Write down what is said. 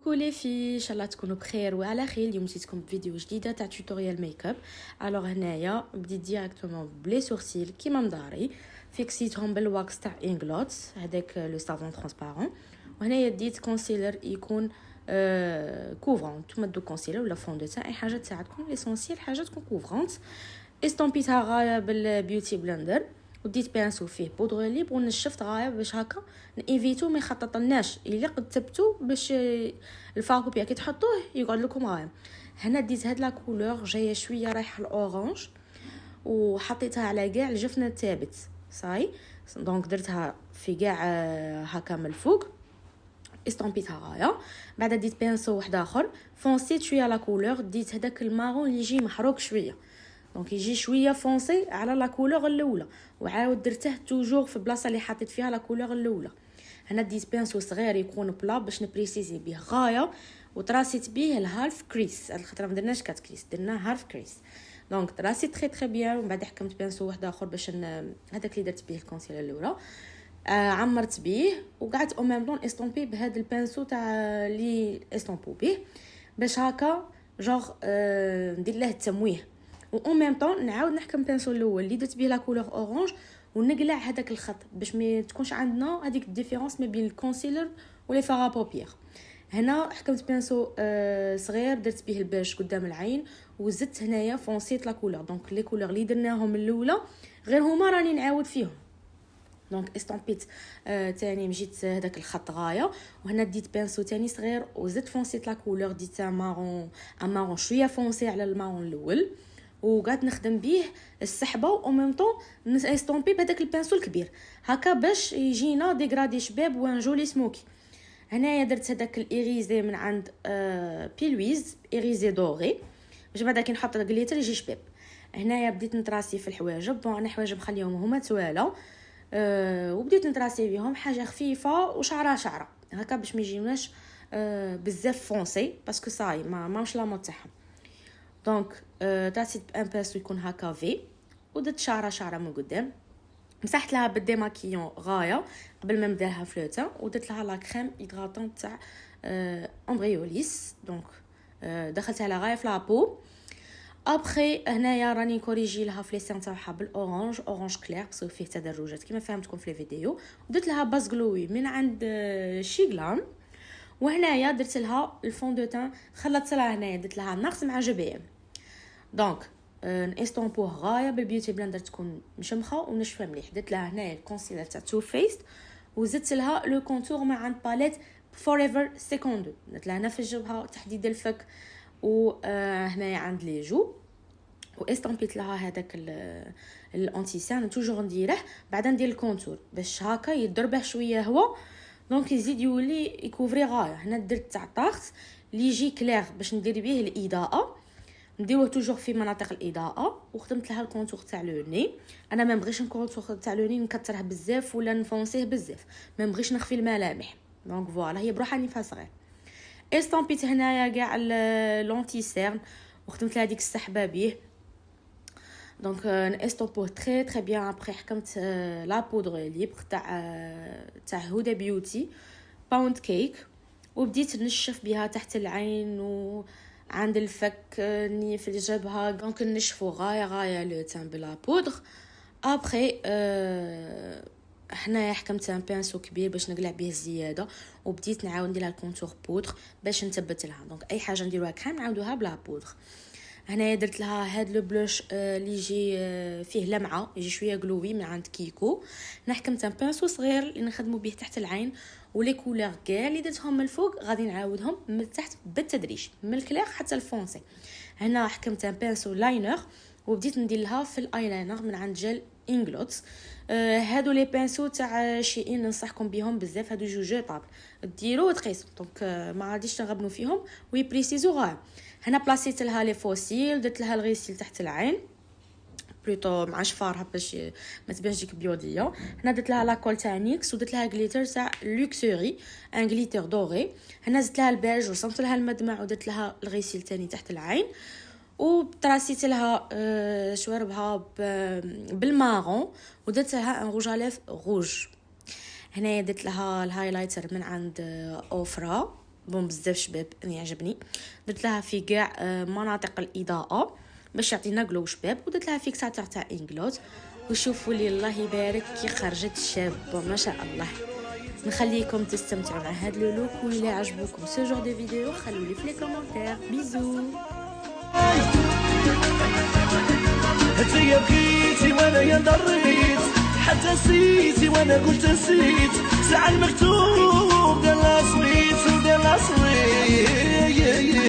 كوكو لي في ان شاء الله تكونوا بخير وعلى خير. اليوم جيتكم بفيديو جديده تاع توتوريال ميك اب. الوغ هنايا بديت ديريكتومون بلي سورسيل كيما مداري، فيكسيتهم بالواكس تاع انغلوت هذاك لو سافون ترانسبارون، وهنايا ديت كونسيلر يكون كوفرونت. تمدوا كونسيلر ولا فون دو تاع اي حاجه تساعدكم ليسونسيال، حاجه تكون كوفرونت. استومبيتها غايه بالبيوتي بلندر، وديت بانسو فيه بودغ ليب ونشفت غايه باش هكا نيفيتو ما يخططلناش الا قد تبتو باش الفاكو بيا كي تحطوه يقعد لكم غايه. هنا ديت هاد لا كولور جايه شويه رايحه الاورانج وحطيتها على كاع الجفن الثابت صاي، دونك درتها في كاع هكا من الفوق استومبيتها غايه. بعد ديت بانسو واحد اخر فونسيت شويه لا كولور، ديت هذاك المارون اللي يجي محروق شويه، دونك يجي شويه فونسي على لا كولور الاولى، وعاود درته توجور في بلاصه اللي حطيت فيها لا كولور الاولى. هنا ديت بانسو صغير يكون بلا باش نبريسيزي به غايه، وتراسيت به الهالف كريس، على خاطر ما درناش كات كريس درنا هالف كريس، دونك تراسيت تري تري بيان. ومن بعد حكمت بانسو واحد اخر باش هذاك اللي درت به الكونسيلر الاولى عمرت به، وقعدت او ميم طون استومبي بهذا البانسو تاع لي استومبو به باش هكا جوغ ندير له التمويه، و او ميم طون نعاود نحكم بانسو الاول اللي درت به لا كولور اورانج ونقلع هذاك الخط باش ما تكونش عندنا هذيك الديفيرونس ما بين الكونسيلر ولي فارا بوبير. هنا حكمت بانسو صغير درت به الباج قدام العين، وزدت هنايا فونسيت لا كولور، دونك لي كولور اللي درناهم الاولى غير هما راني نعاود فيهم. دونك استومبيت تاني مجيت هذاك الخط غايه، وهنا ديت بانسو تاني صغير وزدت فونسيت لا كولور، ديت مارون شويه فونسي على المارون الاول، وقعدت نخدم به السحبه او ميم طون استومبي بهذاك البانسو الكبير هكا باش يجينا ديغرادي شباب وان جولي سموكي. هنايا درت هذاك الايريزي من عند بيلويز، ايريزي دوري، باش بعدا كي نحط الجليتر يجي شباب. هنايا بديت نتراسي في الحواجب، بون انا حواجب خليهم هما تواله، وبديت نتراسي بهم حاجه خفيفه وشعره هكا باش ما يجيوناش بزاف فونسي باسكو صاي ماش لا مود تاعهم. دونك تراسيت ان باسو يكون هكا في، ودرت شعره من قدام، مسحت لها بالديماكيون غايه قبل ما نديرها فلوتا، ودرت لها لا كريم هيدراتون تاع امبريوليس، دونك دخلتها لها غايه في لابو. ابخي هنايا راني كوريجي لها فليسان تاعها بالاورانج، اورانج كلير باسكو فيه تدرجات كما فهمتكم في الفيديو. ودرت لها باز غلوي من عند شيغلان، وهنايا درت لها الفون دو تان خلطت لها هنايا درت لها نقص مع جبيم. دونك نستومبوه غايه بالبيوتي بلندر تكون مشمخه ونشفه مليح. درت لها هنايا الكونسيلر تاع تو فيست، وزدت لها لو كونتور مع عند باليت فوريفر سيكوند، درت لها هنا في الجبهه تحديد الفك، وهنايا عند لي جو، واستامبيت لها هذاك الانتي سان توجور نديره بعدا ندير الكونتور باش هكا يضربه شويه هو، دونك يزيد يولي يكوفري غايه. هنا درت تاع طاخت اللي يجي كلير باش ندير به الاضاءه، نديروه توجور في مناطق الاضاءه، وخدمت لها الكونتور تاع لو ني. انا ما نبغيش الكونتور تاع لو ني نكثره بزاف ولا نفونسيه بزاف، ما نبغيش نخفي الملامح، دونك فوالا هي بروحها نفها صغير. استامبيت هنايا كاع لونتي سيرن وخدمت لها ديك السحبه به، دونك استامبوه تري تري بيان. ابري حكمت لا بودر ليبر تاع هدى بيوتي باوند كيك، وبديت نشف بها تحت العين وعند الفك ني في الجبهه، دونك نشفو غايه لو تان بلا بودر. ابري هنايا حكمت ان بانسو كبير باش نقلع به الزياده، وبديت نعاود ندير لها الكونتور بودر باش نثبت لها. دونك اي حاجه نديروها كريم نعاودوها بلا بودر. هنايا درت لها هاد لو بلوش اللي يجي فيه لمعه، يجي شويه غلوي من عند كيكو. حكمت ان بانسو صغير اللي نخدموا به تحت العين، ولي كولور كاع اللي درتهم من الفوق غادي نعاودهم من التحت بالتدريج من الكلير حتى الفونسي. هنا حكمت ان بانسو لاينر وبديت ندير لها في الايلاينر من عند جل انغلوتس. هادو لي بانسو تاع شيئين ننصحكم بهم بزاف، هادو جوج طابل ديروا وتقيسوا، دونك ما غاديش تغبنوا فيهم ويبريسيزو غا. هنا بلاصيت لها لي فوسيل، درت لها الغسيل تحت العين بلوتو مع شفارها باش ما تبانش ديك بيوديه. هنا درت لها لاكول تاع نيكس، ودرت لها غليتر تاع لوكسوري ان غليتر دوري. هنا زدت لها الباج ورسمت لها المدمع، ودرت لها الغسيل تاني تحت العين، وتراسيت لها شواربها بالمارون، ودرت لها ان روج على روج. هنا درت لها الهايلايتر من عند اوفرا بون بزاف شباب اني عجبني. درت لها في كاع مناطق الاضاءه باش يعطينا كلو شباب، ودرت لها فيكساتور تاع انغلوت. وشوفوا لي الله يبارك كي خرجت شابه ما شاء الله. نخليكم تستمتعوا مع هاد لو لوك، وإلا عجبوكم سو جور دو فيديو خلوا لي في لي كومونتير. بيزو. هتيا بكيتي وانا يا ضريت، حتى سيتي وانا قلت نسيت، ساعة المكتوب ديال لا صغيت وديال لا صغيت.